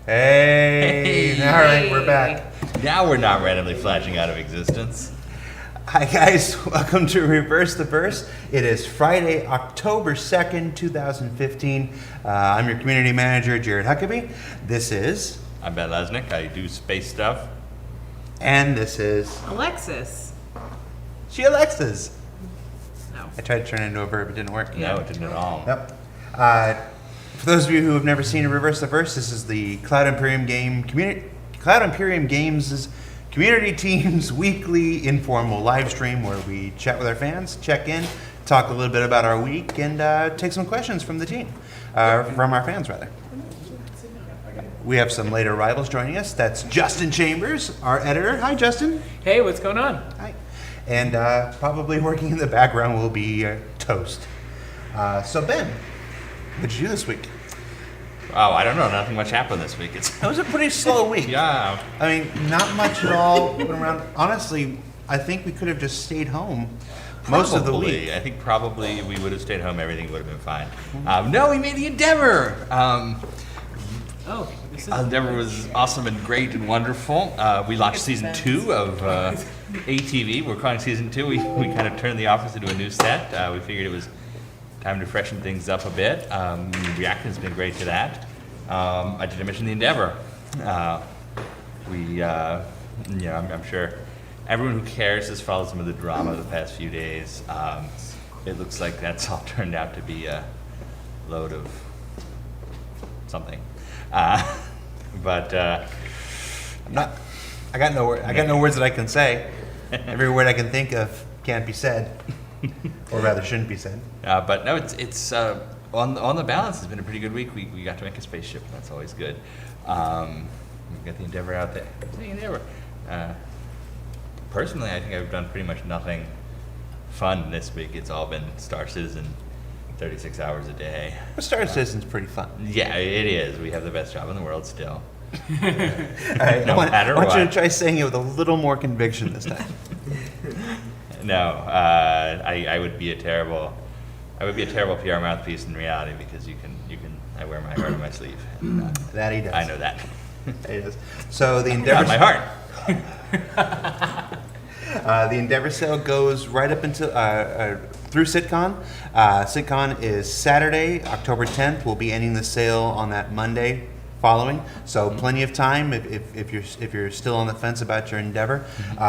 Hey. All right, we're back. Now we're not randomly flashing out of existence. Hi guys, welcome to Reverse the Verse. It is Friday, October 2nd, 2015. I'm your community manager, Jared Huckabee. This is... I'm Ben Lesnick. I do space stuff. And this is... Alexis. She Alexis. No. I tried to turn it into a verb, it didn't work. No, it didn't at all. Yep. For those of you who have never seen Reverse the Verse, this is the Cloud Imperium Games' community team's weekly informal live stream where we chat with our fans, check in, talk a little bit about our week, and take some questions from the team, from our fans rather. We have some late arrivals joining us. That's Justin Chambers, our editor. Hi, Justin. Hey, what's going on? Hi. And probably working in the background will be Toast. So Ben, what did you do this week? Oh, I don't know. Nothing much happened this week. It was a pretty slow week. Yeah. I mean, not much at all going around. Honestly, I think we could have just stayed home most of the week. I think probably we would have stayed home. Everything would have been fine. No, we made the Endeavor. Endeavor was awesome and great and wonderful. We launched season 2 of ATV. We're calling season 2. We kind of turned the office into a new set. We figured it was time to freshen things up a bit. Reaction's been great to that. I did mention the Endeavor. I'm sure everyone who cares has followed some of the drama the past few days. It looks like that's all turned out to be a load of something. But I'm not. I got no words that I can say. Every word I can think of can't be said, or rather, shouldn't be said. But no, it's on the balance. It's been a pretty good week. We got to make a spaceship. That's always good. We got the Endeavor out there. The Endeavor. Personally, I think I've done pretty much nothing fun this week. It's all been Star Citizen, 36 hours a day. But Star Citizen's pretty fun. Yeah, it is. We have the best job in the world still. All right, No matter what. I want you to try saying it with a little more conviction this time. No, I would be a terrible PR mouthpiece in reality because I wear my heart on my sleeve. And, That he does. I know that. He does. So the Endeavor. Not my heart. The Endeavor sale goes right up until through SitCon. SitCon is Saturday, October 10th. We'll be ending the sale on that Monday following, so plenty of time if you're still on the fence about your Endeavor.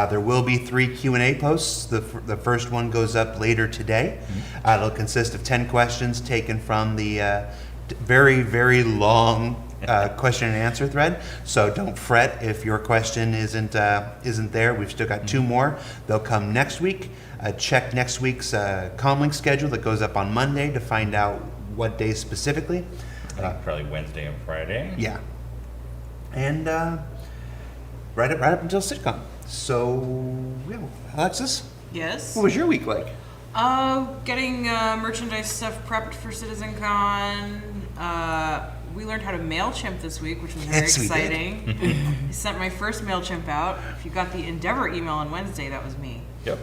There will be 3 Q&A posts. The first one goes up later today. It'll consist of 10 questions taken from the very, very long question and answer thread. So don't fret if your question isn't there. We've still got 2 more. They'll come next week. Check next week's Comlink schedule that goes up on Monday to find out what days specifically. I think probably Wednesday and Friday. Yeah. And right up until SitCon. So, yeah. Alexis, Yes. what was your week like? Getting merchandise stuff prepped for CitizenCon. We learned how to MailChimp this week, which was very Yes, we did. exciting. I sent my first MailChimp out. If you got the Endeavor email on Wednesday, that was me. Yep.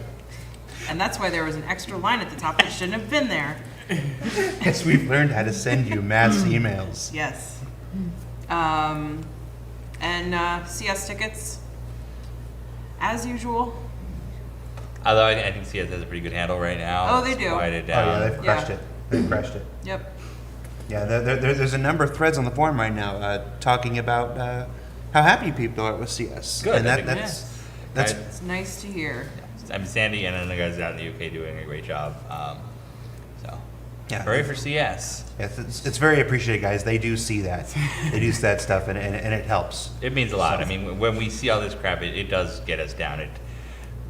And that's why there was an extra line at the top that shouldn't have been there. Yes, we've learned how to send you mass emails. Yes. And CS tickets, as usual. Although I think CS has a pretty good handle right now. Oh, they do. Quieted Oh down. yeah, they've crushed Yeah. it. They've crushed it. Yep. Yeah, there's a number of threads on the forum right now talking about how happy people are with CS. Good, And I think that's It's nice to hear. I mean, Sandy and then the guys out in the UK doing a great job. So, yeah. hooray for CS. Yes, it's very appreciated, guys. They do see that. They do see that stuff, and it helps. It means a lot. I mean, when we see all this crap, it does get us down.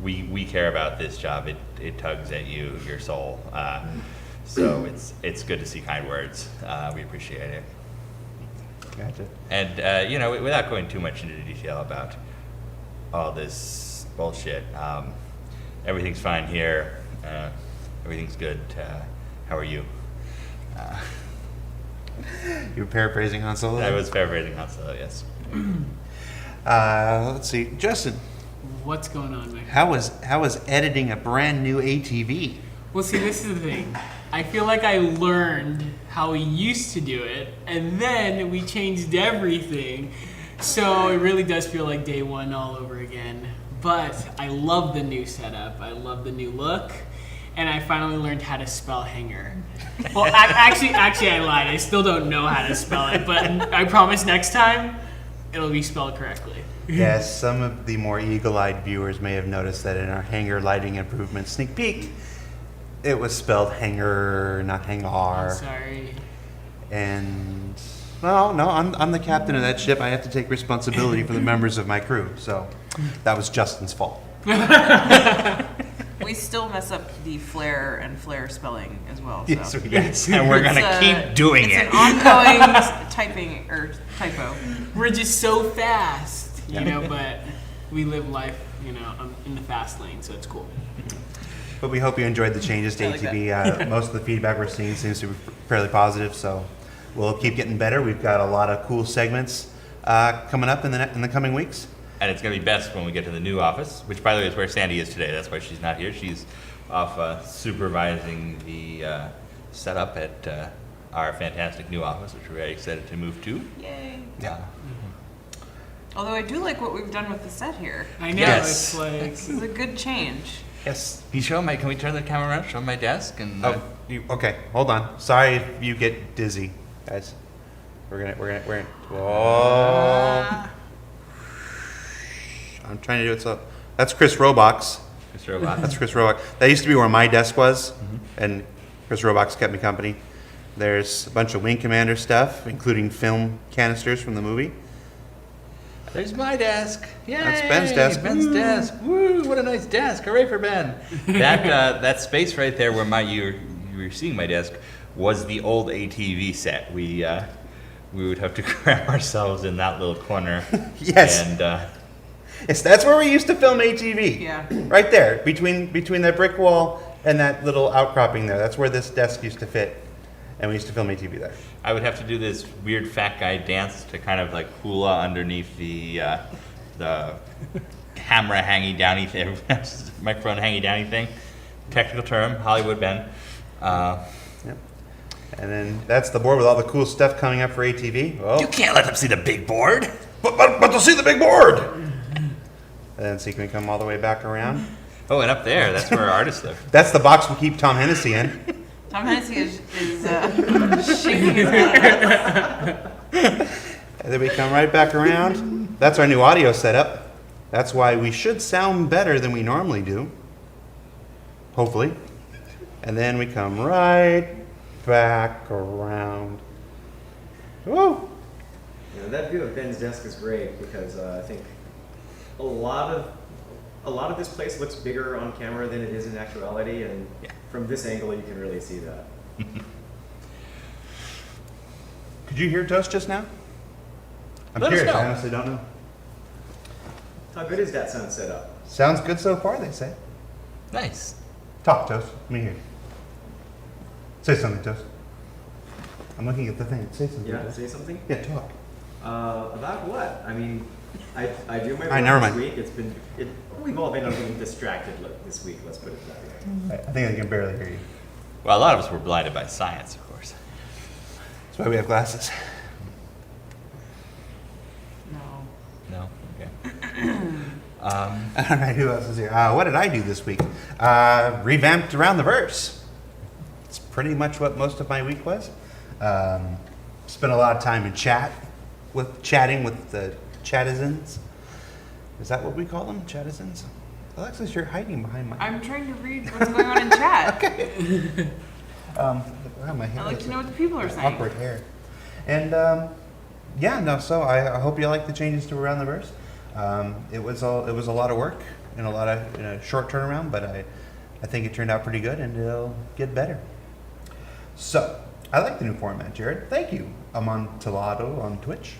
We care about this job. It tugs at your soul. So it's good to see kind words. We appreciate it. Gotcha. And without going too much into detail about all this bullshit, everything's fine here. Everything's good. How are you? You were paraphrasing Han Solo? I was paraphrasing Han Solo, yes. Let's see. Justin, What's going on, Mike? how was editing a brand new ATV? Well, see, this is the thing. I feel like I learned how we used to do it, and then we changed everything. So it really does feel like day one all over again. But I love the new setup. I love the new look. And I finally learned how to spell hanger. Well, actually, I lied. I still don't know how to spell it, but I promise next time it'll be spelled correctly. Yes, some of the more eagle-eyed viewers may have noticed that in our hangar lighting improvement sneak peek, it was spelled hanger, not hangar. I'm sorry. And no, I'm the captain of that ship. I have to take responsibility for the members of my crew. So that was Justin's fault. We still mess up the flare and flare spelling as well. So. Yes, we did. Yes, and we're going to keep doing it. It's an ongoing typing or typo. We're just so fast, but we live life, in the fast lane, so it's cool. But we hope you enjoyed the changes to I like ATV. Most of the feedback we're seeing seems to be fairly positive, so we'll keep getting better. We've got a lot of cool segments coming up in the coming weeks. And it's going to be best when we get to the new office, which, by the way, is where Sandy is today. That's why she's not here. She's off supervising the setup at our fantastic new office, which we're very excited to move to. Yay. Yeah. Although I do like what we've done with the set here. I know, Yes. it's like... This is a good change. Yes. Can we turn the camera around, show my desk? And Okay, hold on. Sorry if you get dizzy, guys. We're gonna. Whoa. I'm trying to do it so. That's Chris Robox. Mr. Robot. That's Chris Robox. That used to be where my desk was, and Chris Robox kept me company. There's a bunch of Wing Commander stuff, including film canisters from the movie. There's my desk. Yay! That's Ben's desk. Ben's desk. Woo! What a nice desk. Hooray for Ben. That space right there where you were seeing my desk was the old ATV set. We would have to cram ourselves in that little corner. Yes. And Yes, that's where we used to film ATV. Yeah. Right there, between that brick wall and that little outcropping there. That's where this desk used to fit, and we used to film ATV there. I would have to do this weird fat guy dance to kind of like hula underneath the camera hangy downy thing, microphone hangy downy thing. Technical term, Hollywood Ben. Yep. And then that's the board with all the cool stuff coming up for ATV. Oh, You can't let them see the big board. but they'll see the big board. And then see, can we come all the way back around? Oh, and up there, that's where our artists live. That's the box we keep Tom Hennessy in. Tom Hennessy is shaking his head. And then we come right back around. That's our new audio setup. That's why we should sound better than we normally do. Hopefully. And then we come right back around. Woo! That view of Ben's desk is great because I think a lot of this place looks bigger on camera than it is in actuality, and from this angle you can really see that. Could you hear Toast just now? I'm Let us curious. know. I honestly don't know. How good is that sound set up? Sounds good so far, they say. Nice. Talk, Toast. Let me hear you. Say something, Toast. I'm looking at the thing. Say something. Yeah, Toast. say something? Yeah, talk. About what? I mean, I do my All right, never work mind. this week. We've all been a little distracted this week, let's put it that way. I think I can barely hear you. Well, a lot of us were blinded by science, of course. That's why we have glasses. No. No? Okay. All right, who else is here? What did I do this week? Revamped Around the Verse. It's pretty much what most of my week was. Spent a lot of time in chatting with the chatizens. Is that what we call them? Chatizens? Alexis, you're hiding behind my... I'm trying to read what's going on in chat. Okay. Wow, my hair I like is to know what the people are saying. awkward hair. And so I hope you like the changes to Around the Verse. It was a lot of work and in a short turnaround, but I think it turned out pretty good, and it'll get better. So I like the new format, Jared. Thank you. I'm on Tolado on Twitch.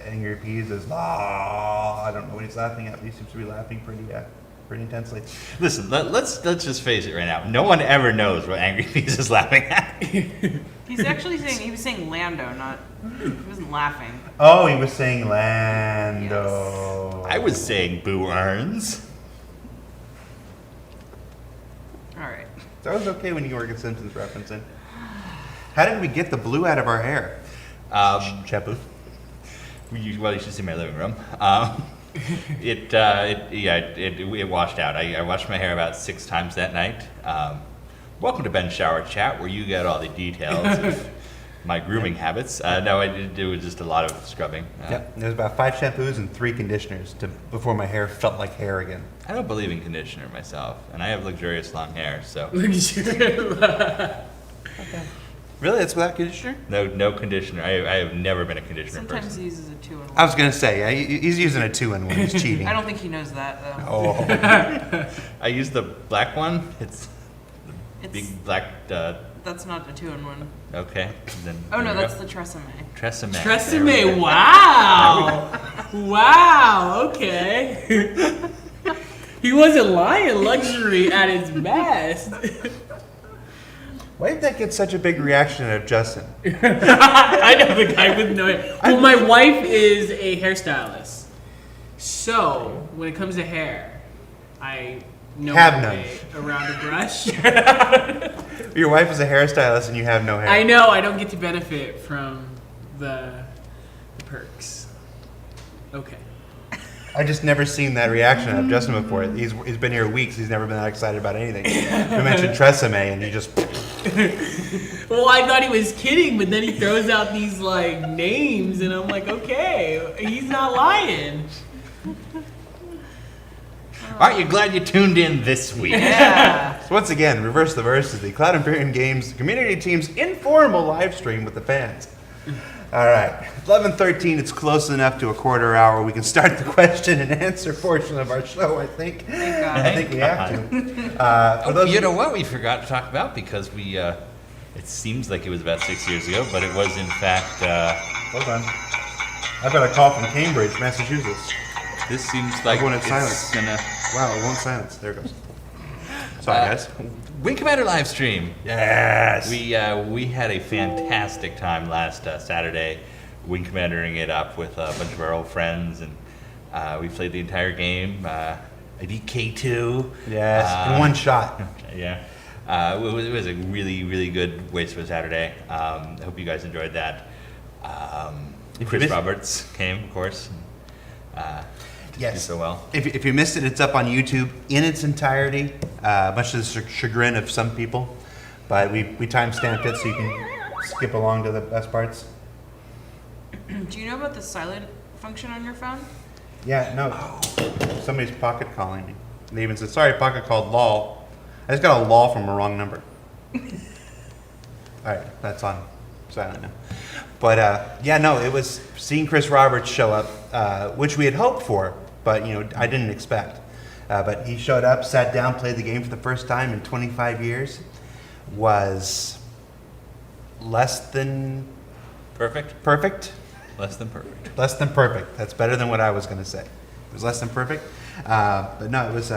Angry Peas is I don't know what he's laughing at, but he seems to be laughing pretty intensely. Listen, let's just face it right now. No one ever knows what Angry Peas is laughing at. He was saying Lando, he wasn't laughing. Oh, he was saying Lando. I was saying Boo Earns. All right. That was okay when you were a Simpsons referencing. How did we get the blue out of our hair? Shampoo. Well, you should see my living room. It washed out. I washed my hair about 6 times that night. Welcome to Ben's Shower Chat, where you get all the details of my grooming habits. No, it was just a lot of scrubbing. Yep. There was about 5 shampoos and 3 conditioners before my hair felt like hair again. I don't believe in conditioner myself, and I have luxurious long hair, so Really? That's without conditioner? no conditioner. I have never been a conditioner Sometimes person. he uses a 2-in-1. I was gonna say, yeah, he's using a 2-in-1. He's cheating. I don't think he knows that though. Oh. I use the black one. It's the It's- big black. That's not a 2-in-1. Okay. Then Oh there no, we that's go. the Tresemme. Tresemme. There we Tresemme, go. wow. Wow, okay. He wasn't lying, luxury at its best. Why did that get such a big reaction out of Justin? I know the guy with no hair. Well, my wife is a hairstylist. So, when it comes to hair, I know Have my none. way around a brush. Your wife is a hairstylist and you have no hair. I know I don't get to benefit from the perks. Okay. I just never seen that reaction out of Justin before. He's been here weeks. He's never been that excited about anything. We mentioned Tresemme and he just... Well, I thought he was kidding, but then he throws out these like names, and I'm like, okay, he's not lying. Aren't you glad you tuned in this week? Yeah. So once again, Reverse the Verse is the Cloud Imperium Games community team's informal live stream with the fans. All right, 11:13. It's close enough to a quarter hour. We can start the question and answer portion of our show. I think. Thank God. I think we have to. For those You of know what we forgot to talk about because we, it seems like it was about 6 years ago, but it was in fact, Hold on. I got a call from Cambridge, Massachusetts. this seems like Everyone in it's silence. gonna... Wow, it won't silence. There it goes. Sorry, guys. Wing Commander live stream. Yes. We had a fantastic time last Saturday, Wing Commandering it up with a bunch of our old friends, and we played the entire game. I beat K2. Yes. In one shot. Yeah. It was a really, really good waste of a Saturday. I hope you guys enjoyed that. If you Chris missed- Roberts came, of course. Did Yes. so well. If you missed it, it's up on YouTube in its entirety, much to the chagrin of some people. But we time-stamped it so you can skip along to the best parts. Do you know about the silent function on your phone? Yeah, no. Somebody's pocket calling me. They even said, sorry, pocket called lol. I just got a lol from a wrong number. All right, that's on silent now. But yeah, no, it was seeing Chris Roberts show up, which we had hoped for, but I didn't expect. But he showed up, sat down, played the game for the first time in 25 years. Was less than Perfect? perfect. Less than perfect. Less than perfect. That's better than what I was going to say. It was less than perfect. But no, it was.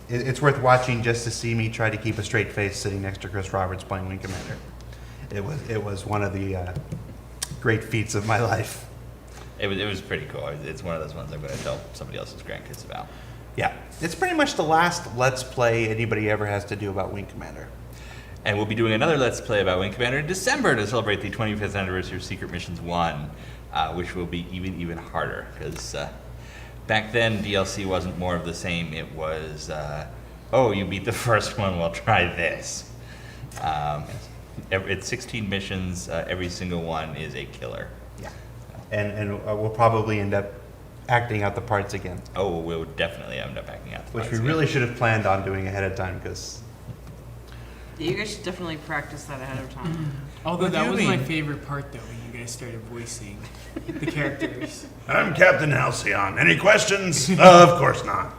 It's worth watching just to see me try to keep a straight face sitting next to Chris Roberts playing Wing Commander. It was one of the great feats of my life. It was pretty cool. It's one of those ones I'm going to tell somebody else's grandkids about. Yeah, it's pretty much the last Let's Play anybody ever has to do about Wing Commander. And we'll be doing another Let's Play about Wing Commander in December to celebrate the 25th anniversary of Secret Missions 1, which will be even harder, because back then DLC wasn't more of the same. It was, oh, you beat the first one, well, try this. It's 16 missions. Every single one is a killer. Yeah, and we'll probably end up acting out the parts again, Oh, we'll definitely end up backing out. the which we parts really again. should have planned on doing ahead of time because Yeah, you guys should definitely practice that ahead of time. Although What do that you was my mean? favorite part, though, when you guys started voicing the characters. I'm Captain Halcyon. Any questions? Of course not.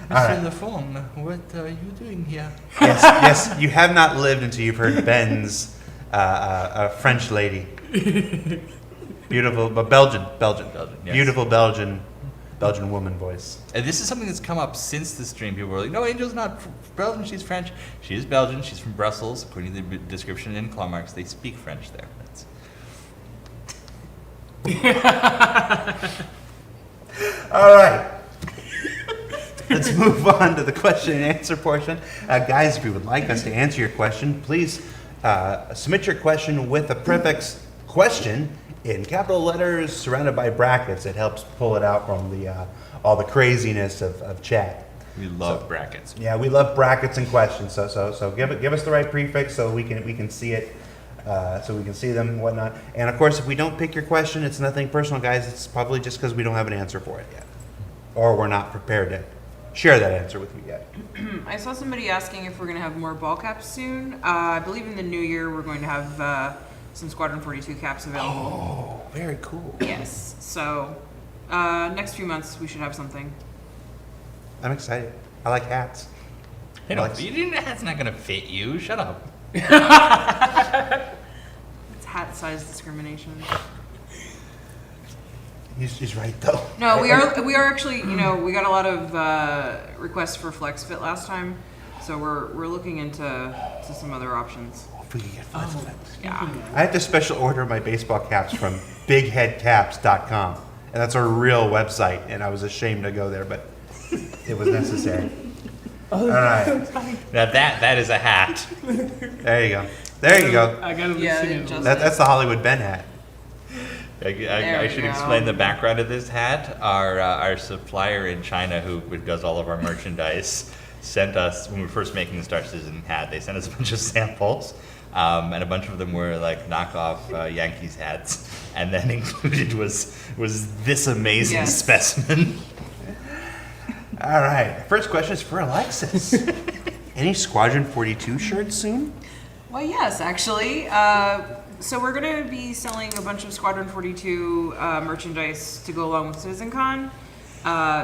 All right. Mr. LaFawn, what are you doing here? Yes, you have not lived until you've heard Ben's French lady. Beautiful, but Belgian, yes. beautiful Belgian woman voice. And this is something that's come up since the stream. People were like, no, Angel's not Belgian, she's French. She is Belgian, she's from Brussels. According to the description in claw marks, they speak French there. All right. let's move on to the question and answer portion. Guys, if you would like us to answer your question, please submit your question with the prefix question in capital letters surrounded by brackets. It helps pull it out from the all the craziness of chat. We love brackets. Yeah, we love brackets and questions. So give us the right prefix so we can see it, so we can see them and whatnot. And of course, if we don't pick your question, it's nothing personal, guys. It's probably just because we don't have an answer for it yet, or we're not prepared to share that answer with you yet. I saw somebody asking if we're going to have more ball caps soon. I believe in the new year we're going to have some Squadron 42 caps available. Oh, very cool. Yes. So next few months we should have something. I'm excited. I like hats. Hey, no, that's not gonna fit you. Shut up. It's hat size discrimination. He's right though. No, we are actually, we got a lot of requests for flex fit last time, so we're looking into some other options. If we can get flex fit. Yeah. I had to special order my baseball caps from bigheadcaps.com, and that's a real website, and I was ashamed to go there, but it was necessary. All right. Now that is a hat. There you go. There you go. I gotta Yeah, listen to just- That's the Hollywood Ben hat. There I we should go. explain the background of this hat. Our supplier in China, who does all of our merchandise, sent us, when we were first making the Star Citizen hat, they sent us a bunch of samples, and a bunch of them were like knockoff Yankees hats, and then included was this amazing Yes. specimen. All right. First question is for Alexis. Any Squadron 42 shirts soon? Well, yes, actually. So we're going to be selling a bunch of Squadron 42 merchandise to go along with CitizenCon.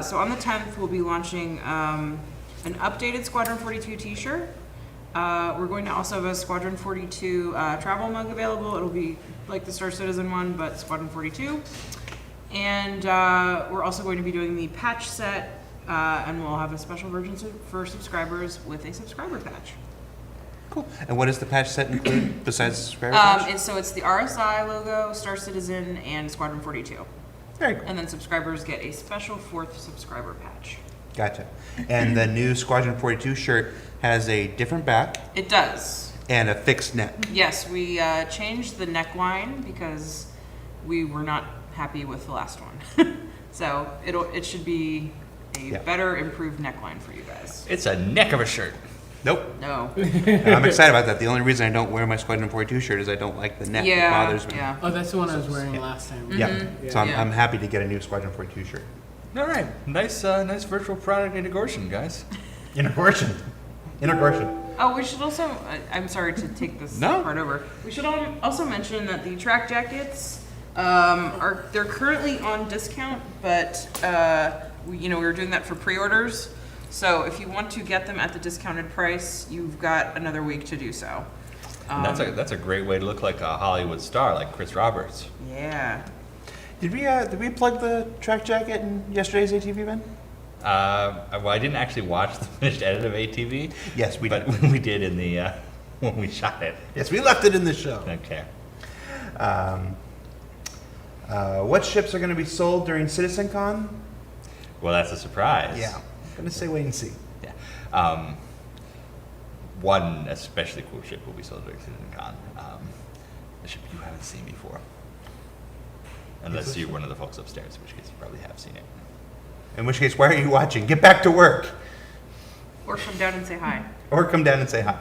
So on the 10th, we'll be launching an updated Squadron 42 t-shirt. We're going to also have a Squadron 42 travel mug available. It'll be like the Star Citizen one, but Squadron 42. And we're also going to be doing the patch set, and we'll have a special version for subscribers with a subscriber patch. Cool. And what does the patch set include besides the subscriber patch? It's the RSI logo, Star Citizen, and Squadron 42. Very cool. And then subscribers get a special 4th subscriber patch. Gotcha. And the new Squadron 42 shirt has a different back It does. and a fixed neck. Yes, we changed the neckline because we were not happy with the last one. So it should be a Yeah. better, improved neckline for you guys. It's a neck of a shirt. Nope. No. I'm excited about that. The only reason I don't wear my Squadron 42 shirt is I don't like the neck. It Yeah. bothers me. Yeah. Oh, that's the one I was wearing last time. Yeah. So Yeah. I'm happy to get a new Squadron 42 shirt. All right, nice virtual product integration, guys. Integration. Integration. Oh, we should also, I'm sorry to take this No. part over. We should also mention that the track jackets they're currently on discount, but we were doing that for pre-orders. So if you want to get them at the discounted price, you've got another week to do so. And that's a great way to look like a Hollywood star, like Chris Roberts. Yeah. Did we plug the track jacket in yesterday's ATV, Ben? Well, I didn't actually watch the finished edit of ATV. Yes, we but did. we did in the when we shot it. Yes, we left it in the show. Okay. What ships are going to be sold during CitizenCon? Well, that's a surprise. Yeah. I'm going to say wait and see. Yeah. One especially cool ship will be sold during CitizenCon. A ship you haven't seen before. Unless you're one of the folks upstairs, in which case you probably have seen it. In which case, why are you watching? Get back to work. Or come down and say hi. Or come down and say hi.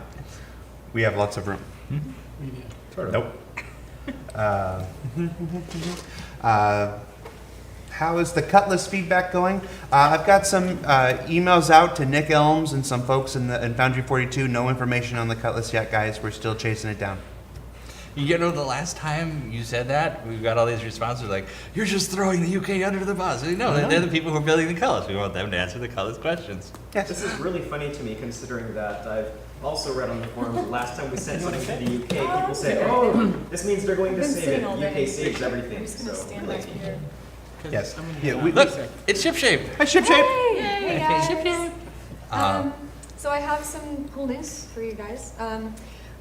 We have lots of room. We did. Sort of. Nope. How is the Cutlass feedback going? I've got some emails out to Nick Elms and some folks in Foundry 42. No information on the Cutlass yet, guys. We're still chasing it down. You know, the last time you said that, we got all these responses like, "You're just throwing the UK under the bus." No, they're the people who are building the Cutlass. We want them to answer the Cutlass questions. Yes. This is really funny to me, considering that I've also read on the forums the last time we sent something to the UK, people say, "Oh, this means they're going to I've been save sitting it. all UK day. saves I'm everything." just gonna So, stand really. right here. Yes. I'm gonna Yeah, get we- out. Look, it's shipshape. Hi, Ship Shape. Hey guys. Uh, So I have some cool news for you guys.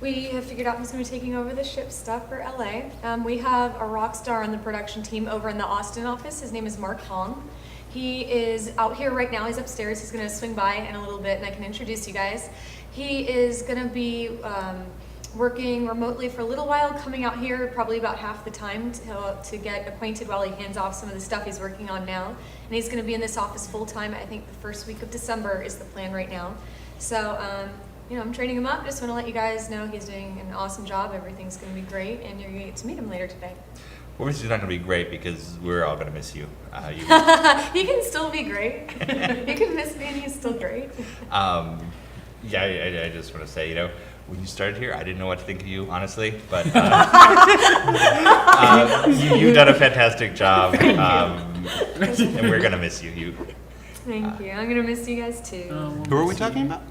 We have figured out who's going to be taking over the ship stuff for LA. We have a rock star on the production team over in the Austin office. His name is Mark Hong. He is out here right now. He's upstairs. He's going to swing by in a little bit, and I can introduce you guys. He is going to be working remotely for a little while, coming out here probably about half the time to get acquainted while he hands off some of the stuff he's working on now. And he's going to be in this office full time. I think the first week of December is the plan right now. So, I'm training him up. Just want to let you guys know he's doing an awesome job. Everything's going to be great, and you're going to get to meet him later today. Well, this is not going to be great because we're all going to miss you. He can still be great. You can miss me, and he's still great. I just want to say, when you started here, I didn't know what to think of you, honestly, but you've done a fantastic job, and we're going to miss you. Thank you. I'm going to miss you guys too. Who are we talking about?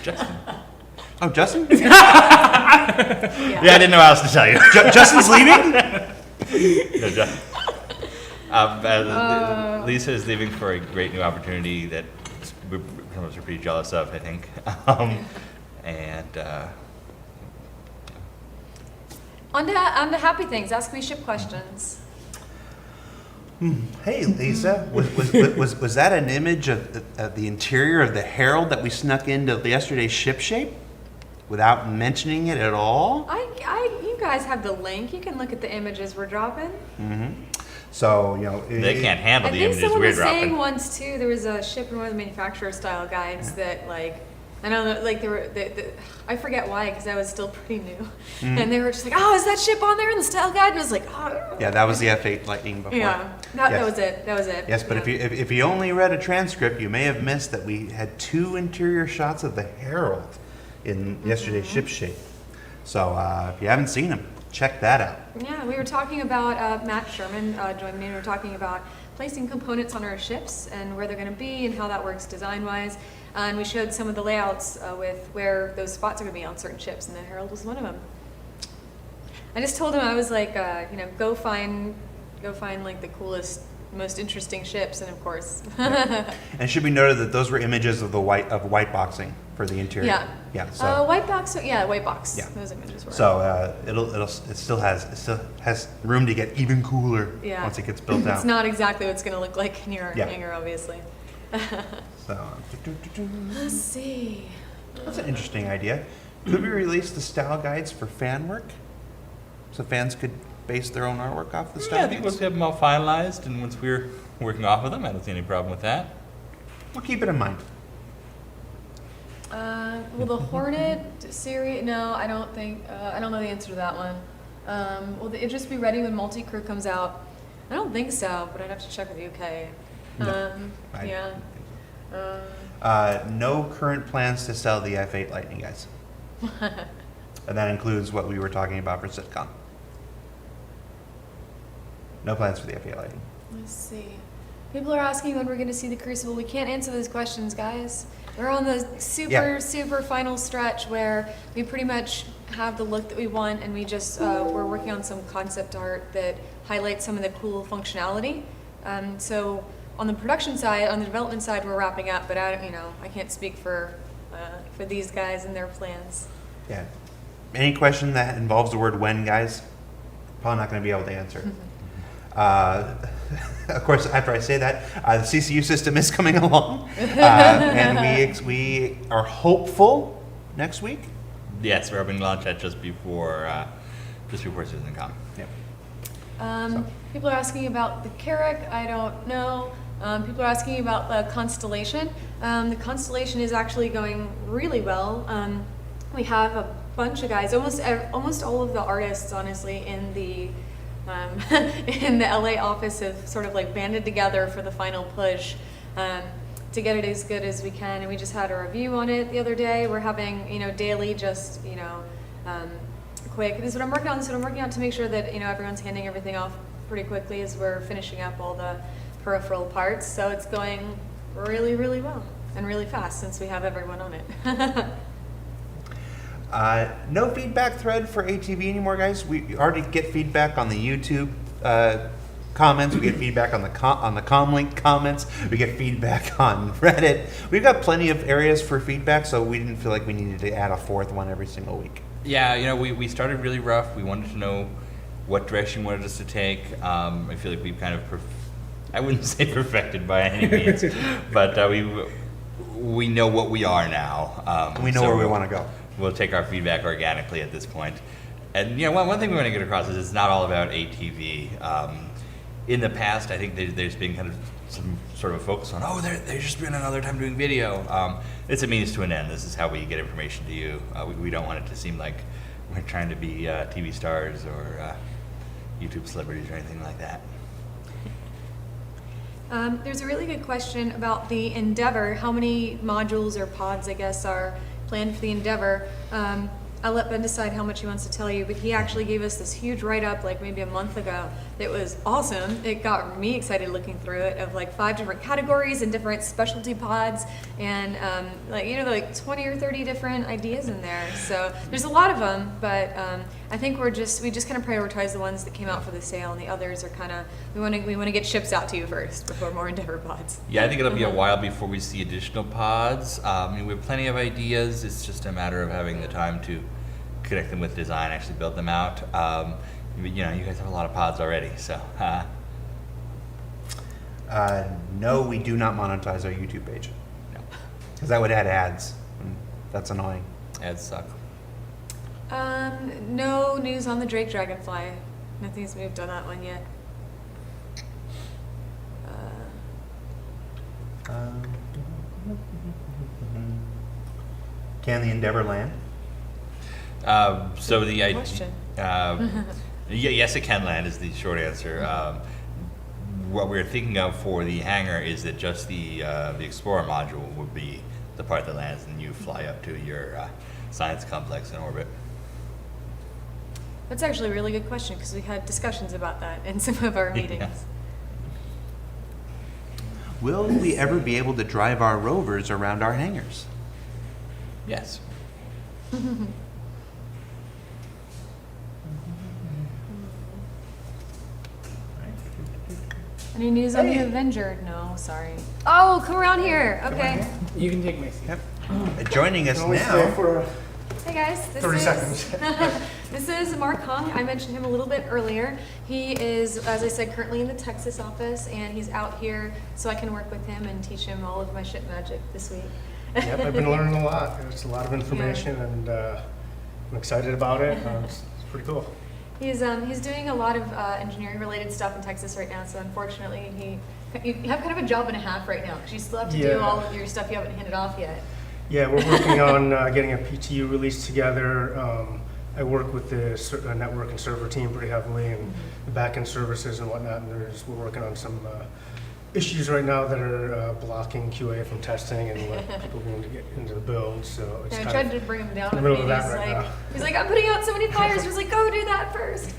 Justin. Oh, Justin? Yeah, I didn't know what else to tell you. Justin's leaving? No, Lisa is leaving for a great new opportunity that some of us are pretty jealous of, I think. On to happy things. Ask me ship questions. Hey, Lisa, was that an image of the interior of the Herald that we snuck into yesterday's ship shape without mentioning it at all? You guys have the link. You can look at the images we're dropping. Mm-hmm. So, they can't handle I the think images someone we're was saying dropping. once too. There was a ship in one of the manufacturer style guides that I don't know, there were I forget why because I was still pretty new, and they were just like, oh, is that ship on there in the style guide? And I was like, oh. Yeah, that was the F8 Lightning before. Yeah, that was it. That was it. Yes, but if you only read a transcript, you may have missed that we had 2 interior shots of the Herald in yesterday's ship shape. So if you haven't seen them, check that out. Yeah, we were talking about Matt Sherman joined me. We were talking about placing components on our ships and where they're going to be and how that works design-wise. And we showed some of the layouts with where those spots are going to be on certain ships, and the Herald was one of them. I just told him, I was like, go find like the coolest, most interesting ships, and of course. And it should be noted that those were images of white boxing for the interior. Yeah. Yeah. So. White box. Yeah, white box. Yeah. Those images were. So it still has room to get even cooler once it gets built out. It's not exactly what it's going to look like in your Yeah. hangar, obviously. So. Let's see. That's an interesting idea. Could we release the style guides for fan work, so fans could base their own artwork off the style Yeah, I think guides? once we have them all finalized and once we're working off of them, I don't see any problem with that. We'll keep it in mind. Will the Hornet series? No, I don't think. I don't know the answer to that one. Will it just be ready when multi-crew comes out? I don't think so, but I'd have to check with UK. No, Yeah. No current plans to sell the F8 Lightning, guys. And that includes what we were talking about for SitCon. No plans for the F8 Lightning. Let's see. People are asking when we're going to see the Crucible. We can't answer those questions, guys. We're on the super final stretch where we pretty much have the look that we want, and we just we're working on some concept art that highlights some of the cool functionality. So on the production side, on the development side, we're wrapping up, but I can't speak for these guys and their plans. Yeah. Any question that involves the word when, guys, probably not going to be able to answer. Of course, after I say that, the CCU system is coming along, and we are hopeful next week. Yes, we're hoping to launch that just before CitizenCon. Yep. People are asking about the Carrack. I don't know. People are asking about the Constellation. The Constellation is actually going really well. We have a bunch of guys, almost all of the artists, honestly, in the LA office have sort of like banded together for the final push to get it as good as we can. And we just had a review on it the other day. We're having, daily just, quick. This is what I'm working on. This is what I'm working on to make sure that, everyone's handing everything off pretty quickly as we're finishing up all the peripheral parts. So it's going really, really well and really fast since we have everyone on it. No feedback thread for ATV anymore, guys. We already get feedback on the YouTube comments. We get feedback on the Comlink comments. We get feedback on Reddit. We've got plenty of areas for feedback, so we didn't feel like we needed to add a fourth one every single week. Yeah, we started really rough. We wanted to know what direction you wanted us to take. I feel like we've kind of I wouldn't say perfected by any means, but we know what we are now. We know where we want to go. We'll take our feedback organically at this point. And one thing we want to get across is it's not all about ATV. In the past, I think there's been kind of some sort of a focus on, they're just spending another time doing video. It's a means to an end. This is how we get information to you. We don't want it to seem like we're trying to be TV stars or YouTube celebrities or anything like that. There's a really good question about the Endeavor. How many modules or pods, I guess, are planned for the Endeavor? I'll let Ben decide how much he wants to tell you, but he actually gave us this huge write-up like maybe a month ago that was awesome. It got me excited looking through it, of like 5 different categories and different specialty pods, and like 20 or 30 different ideas in there. So there's a lot of them, but I think we just kind of prioritize the ones that came out for the sale, and the others are kind of, we want to get ships out to you first before more Endeavor pods. Yeah, I think it'll be a while before we see additional pods. We have plenty of ideas. It's just a matter of having the time to connect them with design, actually build them out. You guys have a lot of pods already, so. No, we do not monetize our YouTube page. No. Because that would add ads. And that's annoying. Ads suck. No news on the Drake Dragonfly. Nothing's moved on that one yet. Can the Endeavor land? So the Question. yes, it can land is the short answer. What we're thinking of for the hangar is that just the Explorer module would be the part that lands, and you fly up to your science complex in orbit. That's actually a really good question, because we had discussions about that in some of our meetings. Yeah. Will we ever be able to drive our rovers around our hangars? Yes. Any news on the Avenger? No, sorry. Oh, come around here. Okay. You can take my seat. Yep. Joining us now. Hey guys, this 30 is seconds. this is Mark Hung. I mentioned him a little bit earlier. He is, as I said, currently in the Texas office, and he's out here so I can work with him and teach him all of my ship magic this week. Yep, I've been learning a lot. It's a lot of information, and I'm excited about it. It's pretty cool. He's doing a lot of engineering related stuff in Texas right now. So unfortunately, you have kind of a job and a half right now, because you still have to do all of your stuff you haven't handed off yet. Yeah, we're working on getting a PTU release together. I work with the network and server team pretty heavily, and the backend services and whatnot. And we're working on some issues right now that are blocking QA from testing and let people begin to get into the build. So it's I kind tried of to bring him down in with the me. middle And of that right now. he's like, I'm putting out so many fires. He was like, go do that first.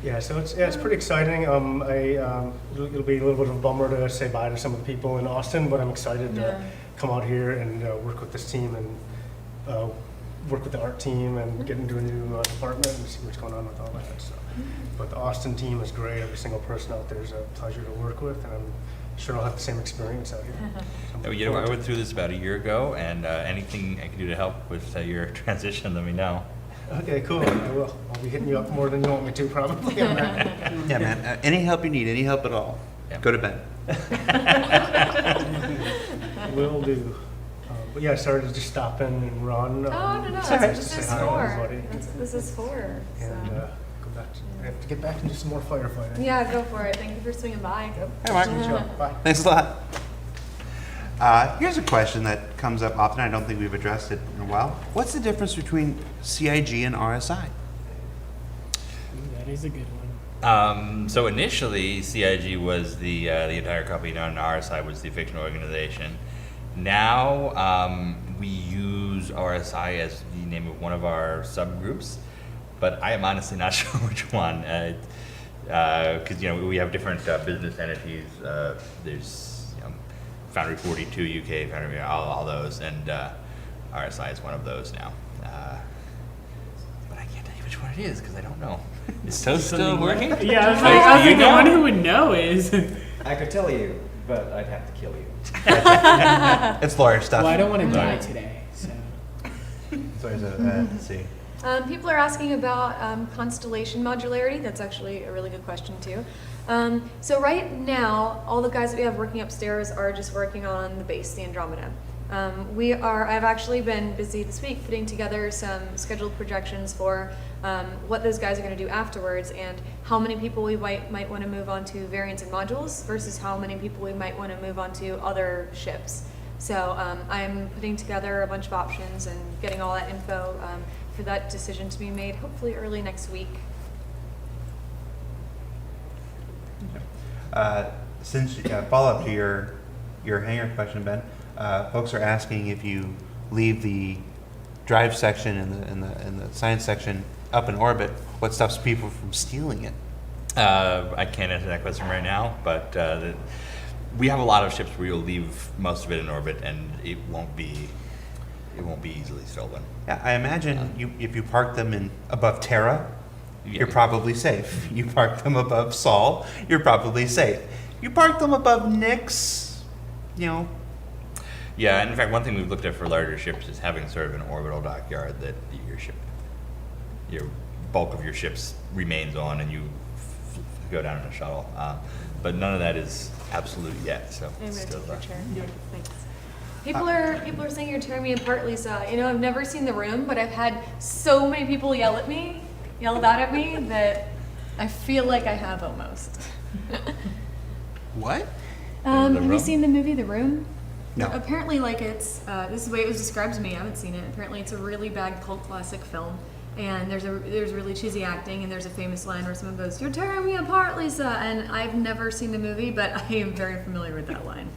Yeah, so it's pretty exciting. It'll be a little bit of a bummer to say bye to some of the people in Austin, but I'm excited to come out here and work with this team and work with the art team and get into a new department and see what's going on with all that. So, but the Austin team is great. Every single person out there is a pleasure to work with, and I'm sure I'll have the same experience out here. So I went through this about a year ago, and anything I can do to help with your transition, let me know. Okay, cool. I will. I'll be hitting you up more than you want me to, probably. On that. Yeah, man. Any help you need, any help at all, Yeah. go to Ben. Will do. But yeah, sorry to just stop in and run. Oh, no, it's that's nice what to this say is hi to for. everybody. That's what this is for. So. And go back. I have to get back and do some more firefighting. Yeah, go for it. Thank you for swinging by. Hey, Mark. Good job. Bye. Thanks a lot. Here's a question that comes up often. I don't think we've addressed it in a while. What's the difference between CIG and RSI? That is a good one. So initially, CIG was the entire company, and RSI was the fictional organization. Now we use RSI as the name of one of our subgroups, but I am honestly not sure which one, because we have different business entities. There's Foundry 42 UK, Foundry, all those, and RSI is one of those now. But I can't tell you which one it is because I don't know. Is Toast still working? Yeah, I was like, the one who would know is. I could tell you, but I'd have to kill you. It's lawyer stuff. Well, I don't want to die today, so. So let's see. People are asking about constellation modularity. That's actually a really good question too. So right now, all the guys that we have working upstairs are just working on the base, the Andromeda. I've actually been busy this week putting together some scheduled projections for what those guys are going to do afterwards and how many people we might want to move on to variants and modules versus how many people we might want to move on to other ships. So I'm putting together a bunch of options and getting all that info for that decision to be made hopefully early next week. Since follow up to your hangar question, Ben, folks are asking if you leave the drive section and the science section up in orbit, what stops people from stealing it? I can't answer that question right now, but we have a lot of ships where you'll leave most of it in orbit, and it won't be easily stolen. Yeah, I imagine if you park them above Terra, you're probably safe. You park them above Sol, you're probably safe. You park them above Nyx, Yeah, and in fact, one thing we've looked at for larger ships is having sort of an orbital dockyard that your bulk of your ships remains on, and you go down in a shuttle. But none of that is absolute yet. So I'm it's going to still, take your chair. Thanks. People are saying you're tearing me apart, Lisa. I've never seen The Room, but I've had so many people yell that at me that I feel like I have almost. What? Have you seen the movie The Room? No. Apparently, this is the way it was described to me. I haven't seen it. Apparently, it's a really bad cult classic film, and there's really cheesy acting, and there's a famous line where someone goes, "You're tearing me apart, Lisa." And I've never seen the movie, but I am very familiar with that line.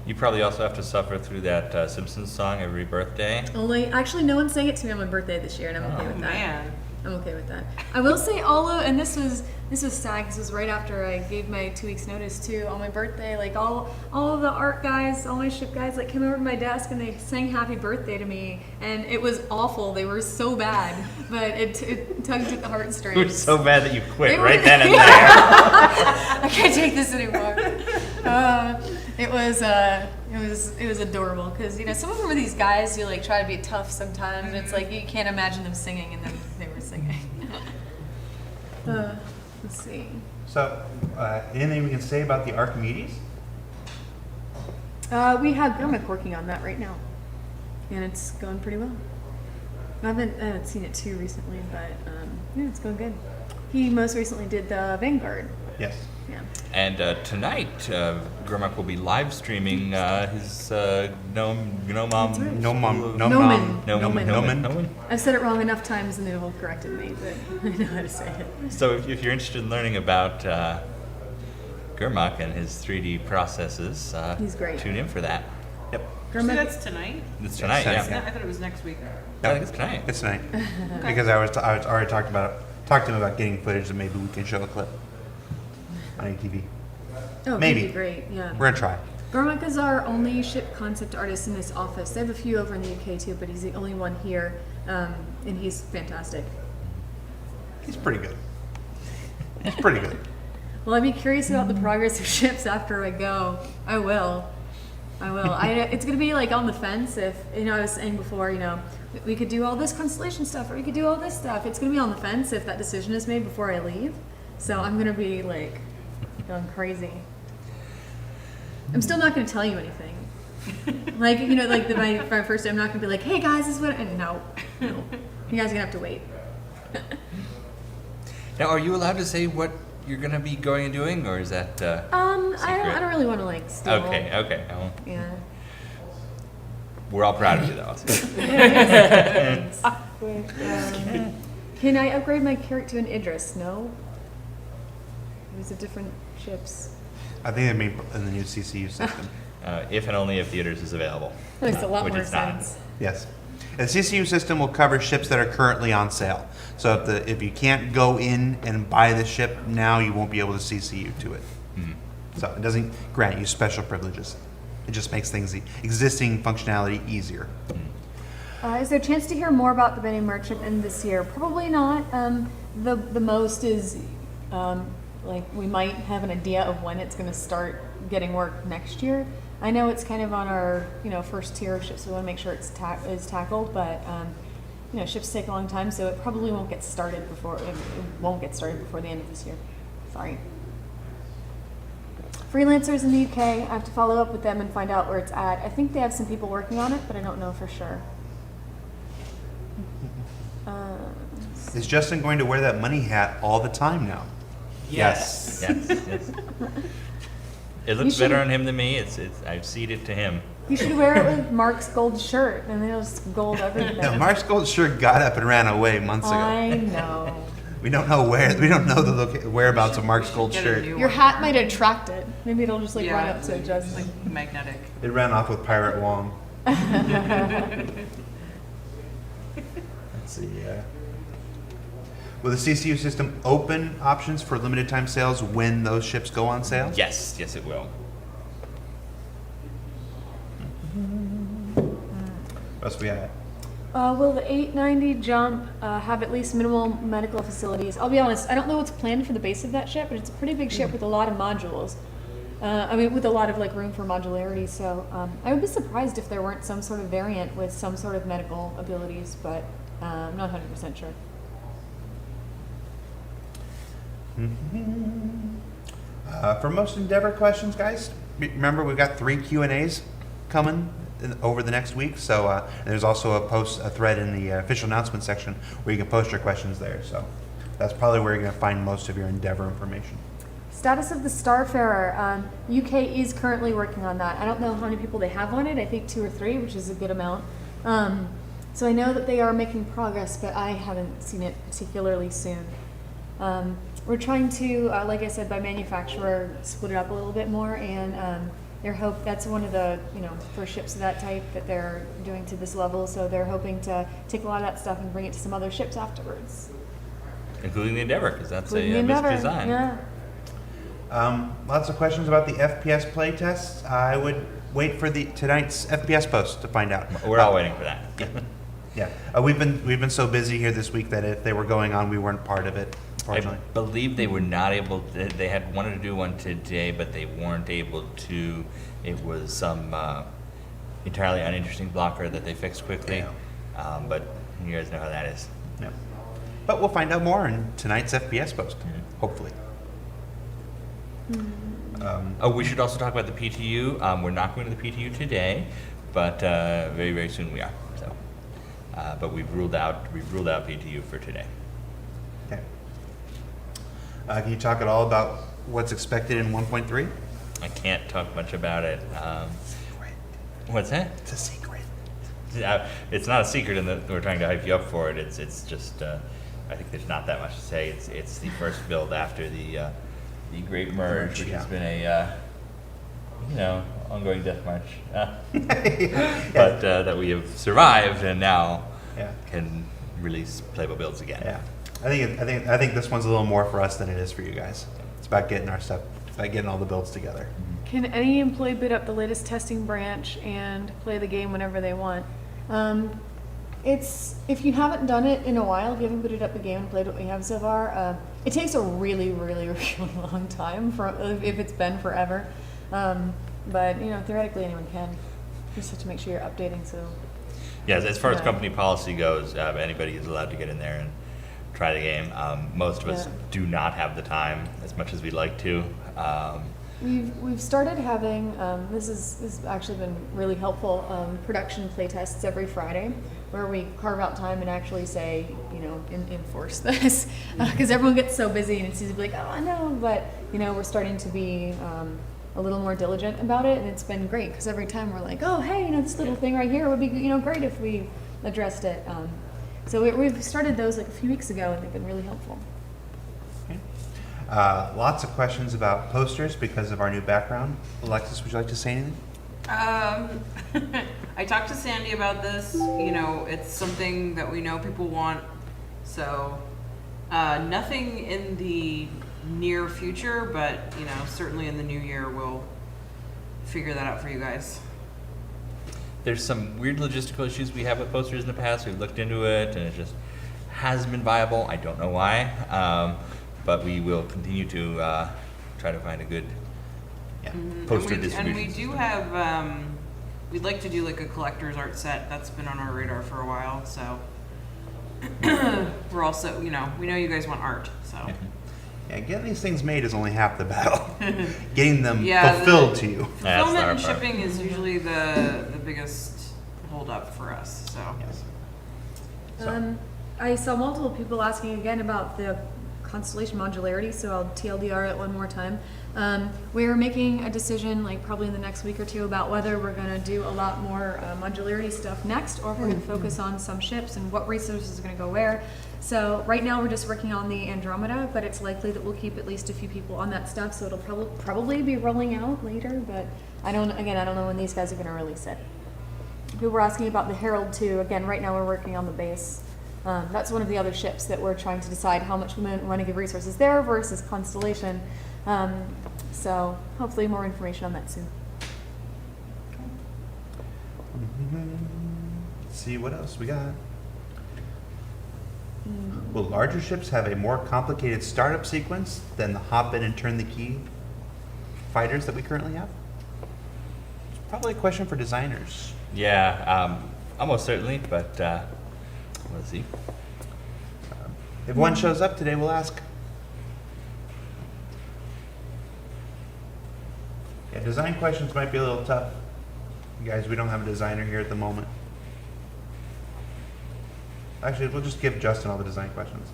you probably also have to suffer through that Simpsons song every birthday. Actually, no one sang it to me on my birthday this year, and I'm okay with that. Man. I'm okay with that. I will say and this was sad, this was right after I gave my 2 weeks notice too. On my birthday, like all of the art guys, all my ship guys, like came over to my desk and they sang happy birthday to me, and it was awful. They were so bad, but it tugged at the heartstrings. It was so bad that you quit They were- right then and there. I can't take this anymore. It was adorable because some of them are these guys who like try to be tough sometimes, and it's like you can't imagine them singing, and then they were singing. Let's see. So, anything we can say about the Archimedes? We have Gromit working on that right now, and it's going pretty well. I haven't seen it too recently, but it's going good. He most recently did the Vanguard. Yes. Yeah. And tonight, Gurmak will be live streaming his Gnomon. Nomen. I've said it wrong enough times, and they've all corrected me, but I know how to say it. So if you're interested in learning about Gurmak and his 3D processes, He's great. tune in for that. Yep. So that's tonight? It's tonight, Yes, yeah. I thought it was next week. I think it's tonight. It's tonight. Because I was already talked to him about getting footage that maybe we can show a clip on ATV. Oh, Maybe. that'd be great. Yeah. We're gonna try. Gormak is our only ship concept artist in this office. They have a few over in the UK too, but he's the only one here, and he's fantastic. He's pretty good. He's pretty good. Well, I'd be curious about the progress of ships after I go. I will. It's gonna be like on the fence. If I was saying before, we could do all this constellation stuff, or we could do all this stuff. It's gonna be on the fence if that decision is made before I leave. So I'm gonna be like going crazy. I'm still not gonna tell you anything. My first day, I'm not gonna be like, "Hey guys, this is what." And no, you guys are gonna have to wait. Now, are you allowed to say what you're going to be going and doing, or is that I don't really want to steal. Okay. Well, Yeah. we're all proud of you, though. Can I upgrade my character to an Idris? No. These are different ships. I think they made in the new CCU system. If and only if theaters is available. That makes a lot Which more it's not. sense. Yes. The CCU system will cover ships that are currently on sale. So if you can't go in and buy the ship now, you won't be able to CCU to it. Mhm. So it doesn't grant you special privileges. It just makes things, existing functionality easier. Is there a chance to hear more about the Benny Merchantman this year? Probably not. The most is we might have an idea of when it's going to start getting work next year. I know it's kind of on our first tier of ships. So we want to make sure it's tackled, but ships take a long time, so it probably won't get started before the end of this year. Sorry. Freelancers in the UK, I have to follow up with them and find out where it's at. I think they have some people working on it, but I don't know for sure. Is Justin going to wear that money hat all the time now? Yes. It looks better on him than me. I've ceded to him. You should wear it with Mark's gold shirt, and it'll just gold everything. No, Mark's gold shirt got up and ran away months ago. I know. We don't know the whereabouts of Mark's gold Get a shirt. new Your one. hat might attract it. Maybe it'll just run Yeah, up to Justin. like magnetic. It ran off with Pirate Wong. Let's see. Will the CCU system open options for limited time sales when those ships go on sale? Yes, it will. What else we got? Will the 890 jump have at least minimal medical facilities? I'll be honest, I don't know what's planned for the base of that ship, but it's a pretty big ship with a lot of modules. With a lot of room for modularity. So I would be surprised if there weren't some sort of variant with some sort of medical abilities, but I'm not 100% sure. For most Endeavor questions, guys, remember we've got 3 Q&As coming over the next week. So and there's also a thread in the official announcement section where you can post your questions there. So that's probably where you're going to find most of your Endeavor information. Status of the Starfarer. UK is currently working on that. I don't know how many people they have on it. I think 2 or 3, which is a good amount. So I know that they are making progress, but I haven't seen it particularly soon. We're trying to, like I said, by manufacturer, split it up a little bit more, and that's one of the first ships of that type that they're doing to this level. So they're hoping to take a lot of that stuff and bring it to some other ships afterwards, Including the Endeavor, because that's including the a Endeavor. missed design. Yeah. Lots of questions about the FPS play tests. I would wait for tonight's FPS post to find out. We're all waiting for that. Yeah, we've been so busy here this week that if they were going on, we weren't part of it. I Unfortunately, believe they were not able. They had wanted to do one today, but they weren't able to. It was some entirely uninteresting blocker that they fixed quickly. But you guys know how that is. yeah. But we'll find out more in tonight's FPS post, hopefully. We should also talk about the PTU. We're not going to the PTU today, but very, very soon we are. So, but we've ruled out PTU for today. Okay. Can you talk at all about what's expected in 1.3? I can't talk much about it. What's that? It's a secret. It's not a secret in that we're trying to hype you up for it. It's just I think there's not that much to say. It's the first build after the Great Merge, which has been a ongoing death march, but that we have survived and now can release playable builds again. Yeah, I think this one's a little more for us than it is for you guys. It's about getting our stuff, about getting all the builds together. Can any employee boot up the latest testing branch and play the game whenever they want? If you haven't done it in a while, if you haven't booted up the game and played what we have so far, it takes a really, really, really long time if it's been forever. But theoretically anyone can. You just have to make sure you're updating. So. Yeah, as far as company policy goes, anybody is allowed to get in there and try the game. Most of us do not have the time as much as we'd like to. We've started having this has actually been really helpful. Production play tests every Friday, where we carve out time and actually say, enforce this, because everyone gets so busy and it's easy to be like, oh, I know, but we're starting to be a little more diligent about it, and it's been great because every time we're like, oh, hey, this little thing right here would be great if we addressed it. So we've started those like a few weeks ago, and they've been really helpful. Lots of questions about posters because of our new background. Alexis, would you like to say anything? I talked to Sandy about this. It's something that we know people want. So nothing in the near future, but certainly in the new year we'll figure that out for you guys. There's some weird logistical issues we have with posters in the past. We've looked into it, and it just hasn't been viable. I don't know why. But we will continue to try to find a good poster distribution. And we do system. have, we'd like to do like a collector's art set. That's been on our radar for a while. So we're also, you know, we know you guys want art, so. Yeah, getting these things made is only half the battle. Getting them Yeah, fulfilled to you. That's the Fulfillment hard and part. shipping is usually the biggest holdup for us, so. Yes. I saw multiple people asking again about the constellation modularity, so I'll TLDR it one more time. We're making a decision, like probably in the next week or two, about whether we're going to do a lot more modularity stuff next, or if we're going to focus on some ships and what resources are going to go where. So right now we're just working on the Andromeda, but it's likely that we'll keep at least a few people on that stuff, so it'll probably be rolling out later, but I don't know when these guys are going to release it. People were asking about the Herald too. Again, right now we're working on the base. That's one of the other ships that we're trying to decide how much we want to give resources there versus Constellation. So hopefully more information on that soon. Let's see what else we got. Will larger ships have a more complicated startup sequence than the hop in and turn the key fighters that we currently have? It's probably a question for designers. Yeah, almost certainly, but we'll see. If one shows up today, we'll ask. Yeah, design questions might be a little tough. You guys, we don't have a designer here at the moment. Actually, we'll just give Justin all the design questions.